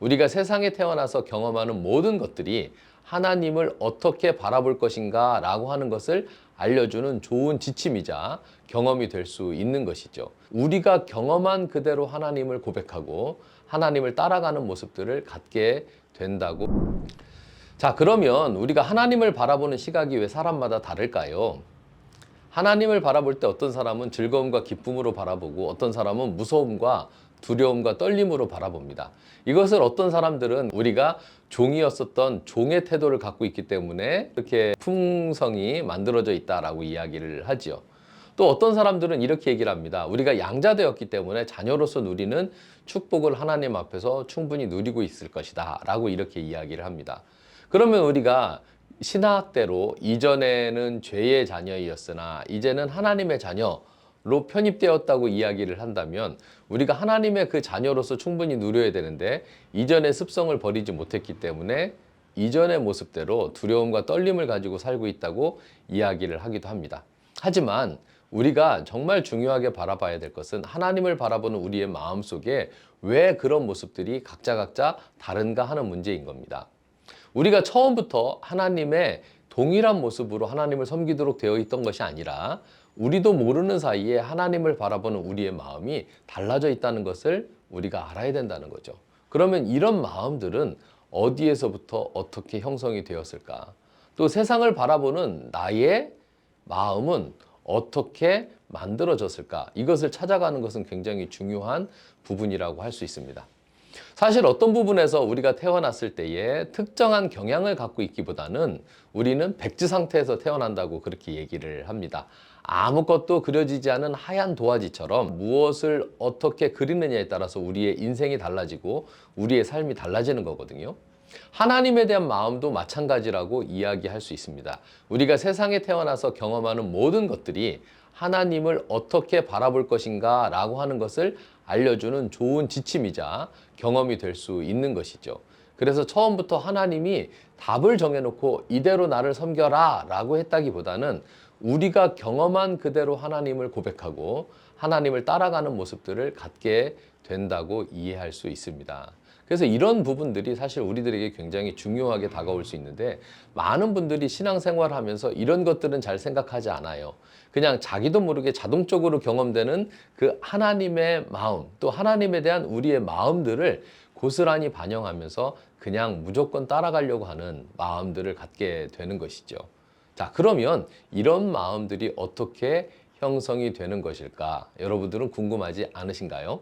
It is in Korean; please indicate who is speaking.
Speaker 1: 우리가 세상에 태어나서 경험하는 모든 것들이 하나님을 어떻게 바라볼 것인가 라고 하는 것을 알려주는 좋은 지침이자 경험이 될 수 있는 것이죠. 우리가 경험한 그대로 하나님을 고백하고 하나님을 따라가는 모습들을 갖게 된다고. 자, 그러면 우리가 하나님을 바라보는 시각이 왜 사람마다 다를까요? 하나님을 바라볼 때 어떤 사람은 즐거움과 기쁨으로 바라보고 어떤 사람은 무서움과 두려움과 떨림으로 바라봅니다. 이것을 어떤 사람들은 우리가 종이었었던 종의 태도를 갖고 있기 때문에 이렇게 품성이 만들어져 있다라고 이야기를 하지요. 또 어떤 사람들은 이렇게 얘기를 합니다. 우리가 양자되었기 때문에 자녀로서 누리는 축복을 하나님 앞에서 충분히 누리고 있을 것이다 라고 이렇게 이야기를 합니다. 그러면 우리가 신학대로 이전에는 죄의 자녀이었으나 이제는 하나님의 자녀로 편입되었다고 이야기를 한다면 우리가 하나님의 그 자녀로서 충분히 누려야 되는데 이전의 습성을 버리지 못했기 때문에 이전의 모습대로 두려움과 떨림을 가지고 살고 있다고 이야기를 하기도 합니다. 하지만 우리가 정말 중요하게 바라봐야 될 것은 하나님을 바라보는 우리의 마음 속에 왜 그런 모습들이 각자 다른가 하는 문제인 겁니다. 우리가 처음부터 하나님의 동일한 모습으로 하나님을 섬기도록 되어 있던 것이 아니라 우리도 모르는 사이에 하나님을 바라보는 우리의 마음이 달라져 있다는 것을 우리가 알아야 된다는 거죠. 그러면 이런 마음들은 어디에서부터 어떻게 형성이 되었을까? 또 세상을 바라보는 나의 마음은 어떻게 만들어졌을까? 이것을 찾아가는 것은 굉장히 중요한 부분이라고 할 수 있습니다. 사실 어떤 부분에서 우리가 태어났을 때에 특정한 경향을 갖고 있기보다는 우리는 백지 상태에서 태어난다고 그렇게 얘기를 합니다. 아무것도 그려지지 않은 하얀 도화지처럼 무엇을 어떻게 그리느냐에 따라서 우리의 인생이 달라지고 우리의 삶이 달라지는 거거든요. 하나님에 대한 마음도 마찬가지라고 이야기할 수 있습니다. 우리가 세상에 태어나서 경험하는 모든 것들이 하나님을 어떻게 바라볼 것인가 라고 하는 것을 알려주는 좋은 지침이자 경험이 될 수 있는 것이죠. 그래서 처음부터 하나님이 답을 정해놓고 이대로 나를 섬겨라 라고 했다기보다는 우리가 경험한 그대로 하나님을 고백하고 하나님을 따라가는 모습들을 갖게 된다고 이해할 수 있습니다. 그래서 이런 부분들이 사실 우리들에게 굉장히 중요하게 다가올 수 있는데 많은 분들이 신앙생활을 하면서 이런 것들은 잘 생각하지 않아요. 그냥 자기도 모르게 자동적으로 경험되는 그 하나님의 마음, 또 하나님에 대한 우리의 마음들을 고스란히 반영하면서 그냥 무조건 따라가려고 하는 마음들을 갖게 되는 것이죠. 자, 그러면 이런 마음들이 어떻게 형성이 되는 것일까? 여러분들은 궁금하지 않으신가요?